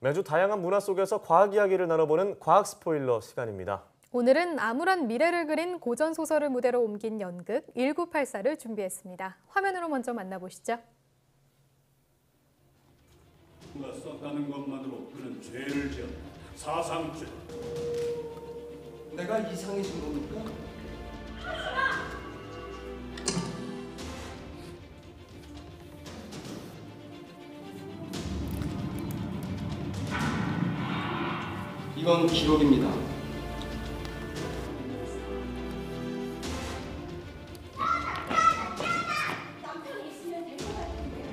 매주 다양한 문화 속에서 과학 이야기를 나눠보는 과학 스포일러 시간입니다. 오늘은 암울한 미래를 그린 고전 소설을 무대로 옮긴 연극 1984를 준비했습니다. 화면으로 먼저 만나보시죠. 그가 썼다는 것만으로 그는 죄를 지었다. 사상죄. 내가 이상해진 겁니까? 이건 기록입니다. 남편이 있으면 될 것 같은데.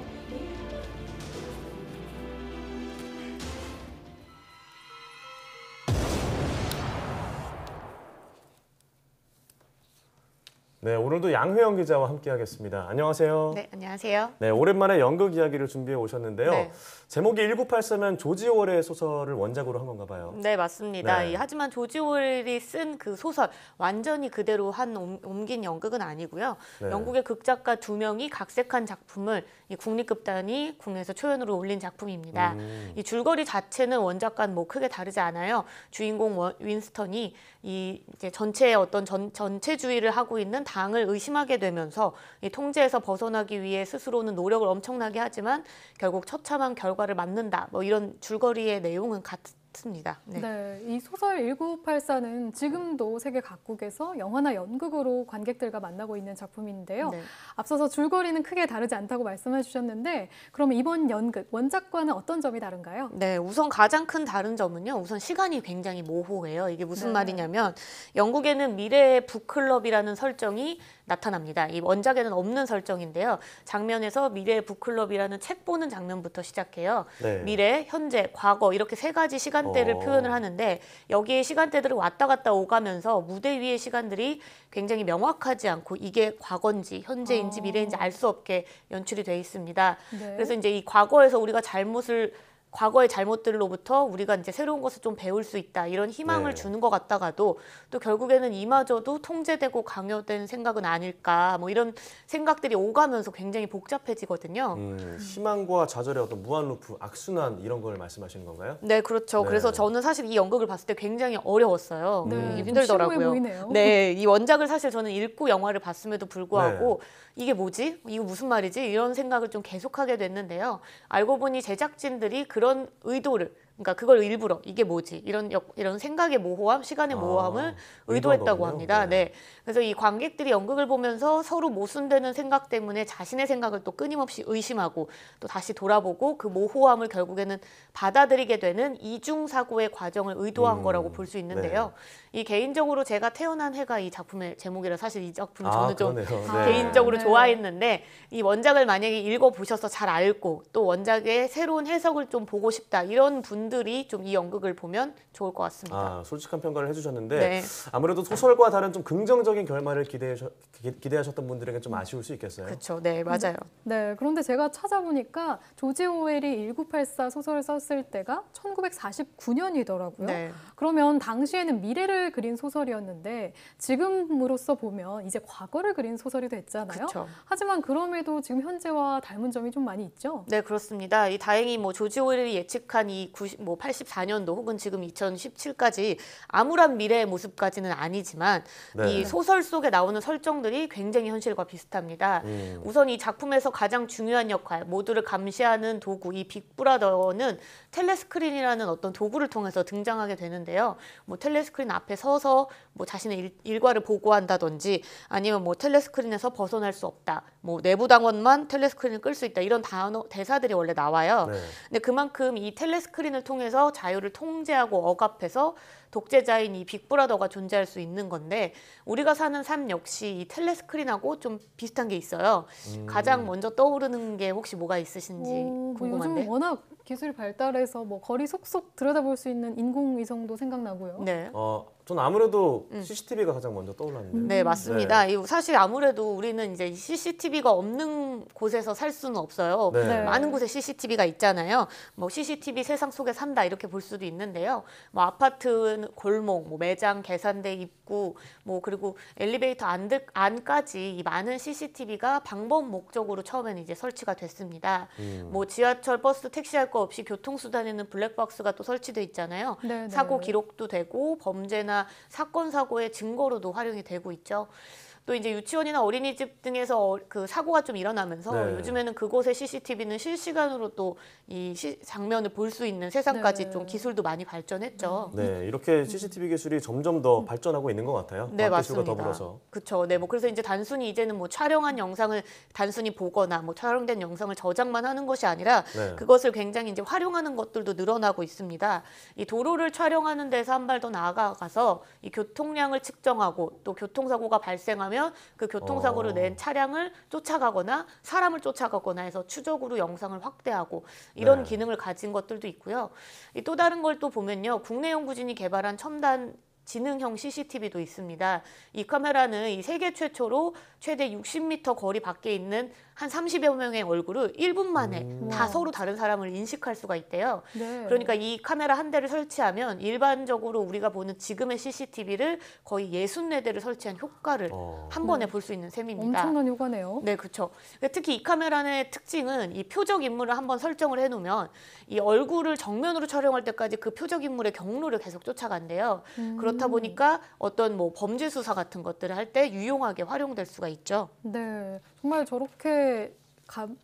네, 오늘도 양회영 기자와 함께하겠습니다. 안녕하세요. 네, 안녕하세요. 네, 오랜만에 연극 이야기를 준비해 오셨는데요. 네. 제목이 1984면 조지 오웰의 소설을 원작으로 한 건가 봐요. 네, 맞습니다. 네. 하지만 조지 오웰이 쓴 그 소설 완전히 그대로 옮긴 연극은 아니고요. 네. 영국의 극작가 2명이 각색한 작품을 이 국립극단이 국내에서 초연으로 올린 작품입니다. 이 줄거리 자체는 원작과는 뭐 크게 다르지 않아요. 주인공 윈스턴이 이제 전체의 어떤 전체주의를 하고 있는 당을 의심하게 되면서 이 통제에서 벗어나기 위해 스스로는 노력을 엄청나게 하지만 결국 처참한 결과를 맞는다. 뭐 이런 줄거리의 내용은 같습니다. 네. 네, 이 소설 1984는 지금도 세계 각국에서 영화나 연극으로 관객들과 만나고 있는 작품인데요. 네. 앞서서 줄거리는 크게 다르지 않다고 말씀해 주셨는데 그러면 이번 연극, 원작과는 어떤 점이 다른가요? 네, 우선 가장 큰 다른 점은요. 우선 시간이 굉장히 모호해요. 이게 무슨 네. 말이냐면 영국에는 미래의 북클럽이라는 설정이 나타납니다. 이 원작에는 없는 설정인데요. 장면에서 미래의 북클럽이라는 책 보는 장면부터 시작해요. 네. 미래, 현재, 과거 이렇게 세 가지 시간대를 표현을 하는데 여기에 시간대들을 왔다 갔다 오가면서 무대 위의 시간들이 굉장히 명확하지 않고 이게 과거인지 현재인지 미래인지 알 수 없게 연출이 돼 있습니다. 네. 그래서 이제 이 과거에서 우리가 과거의 잘못들로부터 우리가 이제 새로운 것을 좀 배울 수 있다 이런 희망을 네. 주는 것 같다가도 또 결국에는 이마저도 통제되고 강요된 생각은 아닐까 뭐 이런 생각들이 오가면서 굉장히 복잡해지거든요. 희망과 좌절의 어떤 무한 루프, 악순환 이런 걸 말씀하시는 건가요? 네, 그렇죠. 네. 그래서 저는 사실 이 연극을 봤을 때 굉장히 어려웠어요. 네, 좀 힘들더라고요. 심오해 보이네요. 네, 이 원작을 사실 저는 읽고 영화를 봤음에도 불구하고 이게 뭐지? 이거 무슨 말이지? 이런 생각을 좀 계속하게 됐는데요. 알고 보니 제작진들이 그런 의도를 그러니까 그걸 일부러 이게 뭐지? 이런 생각의 모호함, 시간의 모호함을 의도했다고 거군요. 합니다. 네. 네. 그래서 이 관객들이 연극을 보면서 서로 모순되는 생각 때문에 자신의 생각을 또 끊임없이 의심하고 또 다시 돌아보고 그 모호함을 결국에는 받아들이게 되는 이중 사고의 과정을 의도한 거라고 볼 수 있는데요. 이 개인적으로 제가 태어난 해가 이 작품의 제목이라 사실 이 작품을 저는 좀 그러네요. 네. 개인적으로 네. 좋아했는데 이 원작을 만약에 읽어보셔서 잘 알고 또 원작의 새로운 해석을 좀 보고 싶다 이런 분들이 좀 이 연극을 보면 좋을 것 같습니다. 솔직한 평가를 해주셨는데 네. 아무래도 소설과 다른 좀 긍정적인 결말을 기대하셨던 분들에게 좀 아쉬울 수 있겠어요. 그렇죠. 네, 맞아요. 네, 그런데 제가 찾아보니까 조지 오웰이 1984 소설을 썼을 때가 1949년이더라고요. 네. 그러면 당시에는 미래를 그린 소설이었는데 지금으로서 보면 이제 과거를 그린 소설이 됐잖아요. 그렇죠. 하지만 그럼에도 지금 현재와 닮은 점이 좀 많이 있죠. 네, 그렇습니다. 다행히 뭐 조지 오웰이 예측한 이 84년도 혹은 지금 2017까지 암울한 미래의 모습까지는 아니지만 네. 이 소설 속에 나오는 설정들이 굉장히 현실과 비슷합니다. 우선 이 작품에서 가장 중요한 역할, 모두를 감시하는 도구, 이 빅브라더는 텔레스크린이라는 어떤 도구를 통해서 등장하게 되는데요. 뭐 텔레스크린 앞에 서서 뭐 자신의 일과를 보고한다든지 아니면 뭐 텔레스크린에서 벗어날 수 없다. 뭐 내부 당원만 텔레스크린을 끌 수 있다. 이런 대사들이 원래 나와요. 네. 근데 그만큼 이 텔레스크린을 통해서 자유를 통제하고 억압해서 독재자인 이 빅브라더가 존재할 수 있는 건데 우리가 사는 삶 역시 이 텔레스크린하고 좀 비슷한 게 있어요. 가장 먼저 떠오르는 게 혹시 뭐가 있으신지 뭐 궁금한데. 요즘 워낙 기술이 발달해서 뭐 거리 속속 들여다볼 수 있는 인공위성도 생각나고요. 네. 전 아무래도 CCTV가 가장 먼저 떠올랐는데. 네, 맞습니다. 이 사실 아무래도 우리는 이제 CCTV가 없는 곳에서 살 수는 없어요. 네. 네. 많은 곳에 CCTV가 있잖아요. 뭐 CCTV 세상 속에 산다 이렇게 볼 수도 있는데요. 뭐 아파트 골목, 뭐 매장, 계산대 입구, 뭐 그리고 엘리베이터 안까지 이 많은 CCTV가 방법 목적으로 처음에는 이제 설치가 됐습니다. 뭐 지하철, 버스, 택시 할 거 없이 교통수단에는 블랙박스가 또 설치돼 있잖아요. 네, 사고 네. 기록도 되고 범죄나 사건 사고의 증거로도 활용이 되고 있죠. 또 이제 유치원이나 어린이집 등에서 그 사고가 좀 일어나면서 네. 요즘에는 그곳의 CCTV는 실시간으로 또 이 장면을 볼 수 있는 세상까지 네. 좀 기술도 많이 발전했죠. 네, 이렇게 CCTV 기술이 점점 더 발전하고 있는 것 같아요. 네, 과학 기술과 맞습니다. 더불어서. 그렇죠. 네, 뭐 그래서 이제 단순히 이제는 뭐 촬영한 영상을 단순히 보거나 뭐 촬영된 영상을 저장만 하는 것이 아니라 네. 그것을 굉장히 이제 활용하는 것들도 늘어나고 있습니다. 이 도로를 촬영하는 데서 한 발 더 나아가서 이 교통량을 측정하고 또 교통사고가 발생하면 그 교통사고를 낸 차량을 쫓아가거나 사람을 쫓아가거나 해서 추적으로 영상을 확대하고 이런 네. 기능을 가진 것들도 있고요. 또 다른 걸 또 보면요. 국내 연구진이 개발한 첨단 지능형 CCTV도 있습니다. 이 카메라는 이 세계 최초로 최대 60m 거리 밖에 있는 한 30여 명의 얼굴을 1분 만에 다 우와. 서로 다른 사람을 인식할 수가 있대요. 네. 그러니까 이 카메라 한 대를 설치하면 일반적으로 우리가 보는 지금의 CCTV를 거의 64대를 설치한 효과를 한 번에 볼 수 있는 셈입니다. 엄청난 효과네요. 네, 그렇죠. 특히 이 카메라의 특징은 이 표적 인물을 한번 설정을 해놓으면 이 얼굴을 정면으로 촬영할 때까지 그 표적 인물의 경로를 계속 쫓아간대요. 그렇다 보니까 어떤 뭐 범죄 수사 같은 것들을 할 때 유용하게 활용될 수가 있죠. 네, 정말 저렇게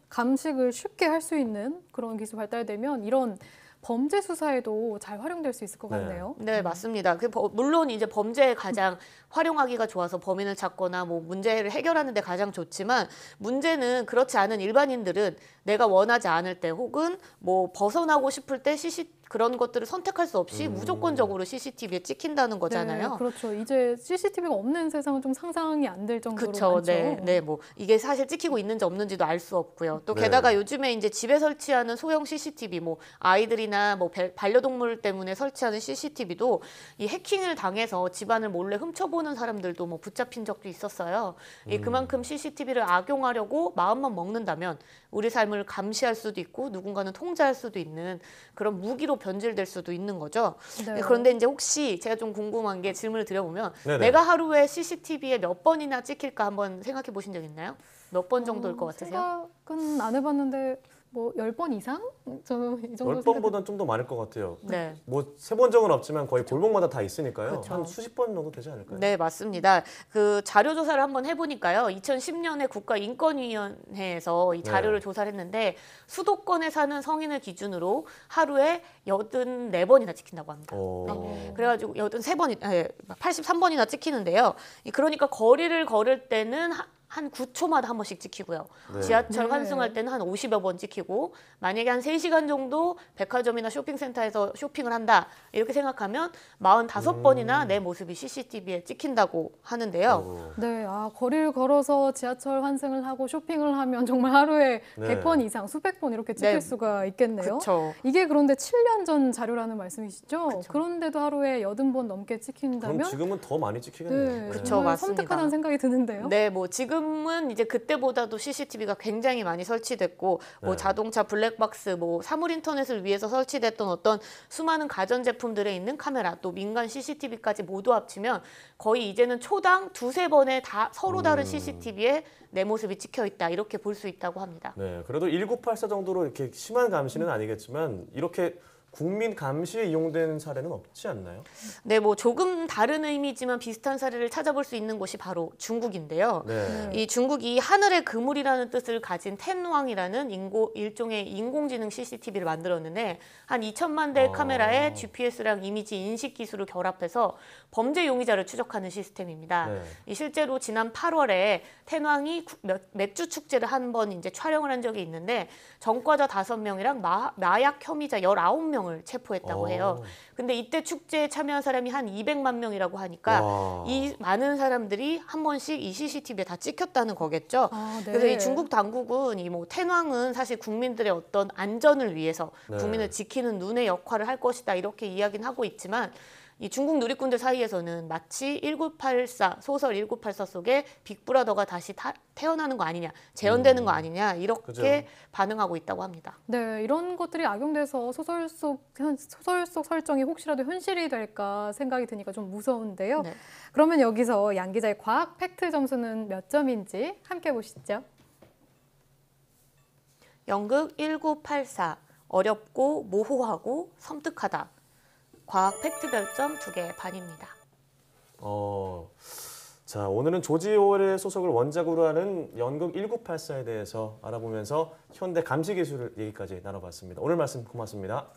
감식을 쉽게 할 수 있는 그런 기술 발달되면 이런 범죄 수사에도 잘 활용될 수 있을 것 네. 같네요. 네, 맞습니다. 물론 이제 범죄에 가장 활용하기가 좋아서 범인을 찾거나 뭐 문제를 해결하는 데 가장 좋지만 문제는 그렇지 않은 일반인들은 내가 원하지 않을 때 혹은 뭐 벗어나고 싶을 때 그런 것들을 선택할 수 없이 무조건적으로 CCTV에 찍힌다는 거잖아요. 네, 그렇죠. 이제 CCTV가 없는 세상은 좀 상상이 안 될 정도로 그렇죠. 많죠. 네, 네, 뭐 이게 사실 찍히고 있는지 없는지도 알 수 없고요. 또 네. 게다가 요즘에 이제 집에 설치하는 소형 CCTV, 뭐 아이들이나 뭐 반려동물 때문에 설치하는 CCTV도 이 해킹을 당해서 집안을 몰래 훔쳐보는 사람들도 뭐 붙잡힌 적도 있었어요. 그만큼 CCTV를 악용하려고 마음만 먹는다면 우리 삶을 감시할 수도 있고 누군가는 통제할 수도 있는 그런 무기로 변질될 수도 있는 거죠. 네. 그런데 이제 혹시 제가 좀 궁금한 게 질문을 드려보면 네네. 내가 하루에 CCTV에 몇 번이나 찍힐까 한번 생각해 보신 적 있나요? 몇 번 정도일 것 같으세요? 생각은 안 해봤는데 뭐 10번 이상? 저는 이 정도 10번보다는 좀 더 많을 것 같아요. 네. 뭐 세본 적은 없지만 거의 볼목마다 다 있으니까요. 그렇죠. 한 수십 번 정도 되지 않을까요? 네, 맞습니다. 그 자료 조사를 한번 해보니까요. 2010년에 국가인권위원회에서 이 자료를 네. 조사를 했는데 수도권에 사는 성인을 기준으로 하루에 84번이나 찍힌다고 합니다. 네. 그래가지고 83번이나 찍히는데요. 그러니까 거리를 걸을 때는 한 9초마다 한 번씩 찍히고요. 네. 지하철 네. 환승할 때는 한 50여 번 찍히고 만약에 한 3시간 정도 백화점이나 쇼핑센터에서 쇼핑을 한다. 이렇게 생각하면 45번이나 내 모습이 CCTV에 찍힌다고 하는데요. 네, 거리를 걸어서 지하철 환승을 하고 쇼핑을 하면 정말 하루에 네. 100번 이상, 수백 번 이렇게 찍힐 네. 수가 있겠네요. 그렇죠. 이게 그런데 7년 전 자료라는 말씀이시죠? 그쵸. 그런데도 하루에 80번 넘게 그럼 찍힌다면 지금은 더 많이 찍히겠네요. 네, 그쵸, 정말 맞습니다. 섬뜩하다는 생각이 드는데요. 네, 뭐 지금은 이제 그때보다도 CCTV가 굉장히 많이 설치됐고 뭐 네. 자동차 블랙박스, 뭐 사물 인터넷을 위해서 설치됐던 어떤 수많은 가전 제품들에 있는 카메라, 또 민간 CCTV까지 모두 합치면 거의 이제는 초당 2-3번에 다 서로 다른 CCTV에 내 모습이 찍혀 있다 이렇게 볼 수 있다고 합니다. 네, 그래도 1984 정도로 이렇게 심한 감시는 아니겠지만 이렇게 국민 감시에 이용된 사례는 없지 않나요? 네, 뭐 조금 다른 의미지만 비슷한 사례를 찾아볼 수 있는 곳이 바로 중국인데요. 네. 이 중국이 하늘의 그물이라는 뜻을 가진 텐왕이라는 일종의 인공지능 CCTV를 만들었는데 한 2천만 대의 카메라에 GPS랑 이미지 인식 기술을 결합해서 범죄 용의자를 추적하는 시스템입니다. 네. 이 실제로 지난 8월에 텐왕이 맥주 축제를 한 번 이제 촬영을 한 적이 있는데 전과자 5명이랑 마약 혐의자 19명을 체포했다고 해요. 근데 이때 축제에 참여한 사람이 한 200만 명이라고 하니까 와. 이 많은 사람들이 한 번씩 이 CCTV에 다 찍혔다는 거겠죠. 네. 그래서 이 중국 당국은 이 뭐 텐왕은 사실 국민들의 어떤 안전을 위해서 네. 국민을 지키는 눈의 역할을 할 것이다 이렇게 이야기는 하고 있지만 이 중국 누리꾼들 사이에서는 마치 1984 소설 1984 속에 빅브라더가 다시 태어나는 거 아니냐, 재현되는 거 아니냐 이렇게 그죠. 반응하고 있다고 합니다. 네, 이런 것들이 악용돼서 소설 속 설정이 혹시라도 현실이 될까 생각이 드니까 좀 무서운데요. 네. 그러면 여기서 양 기자의 과학 팩트 점수는 몇 점인지 함께 보시죠. 연극 1984 어렵고 모호하고 섬뜩하다. 과학 팩트 별점 2개 반입니다. 자, 오늘은 조지 오웰의 소설을 원작으로 하는 연극 1984에 대해서 알아보면서 현대 감시 기술 얘기까지 나눠봤습니다. 오늘 말씀 고맙습니다.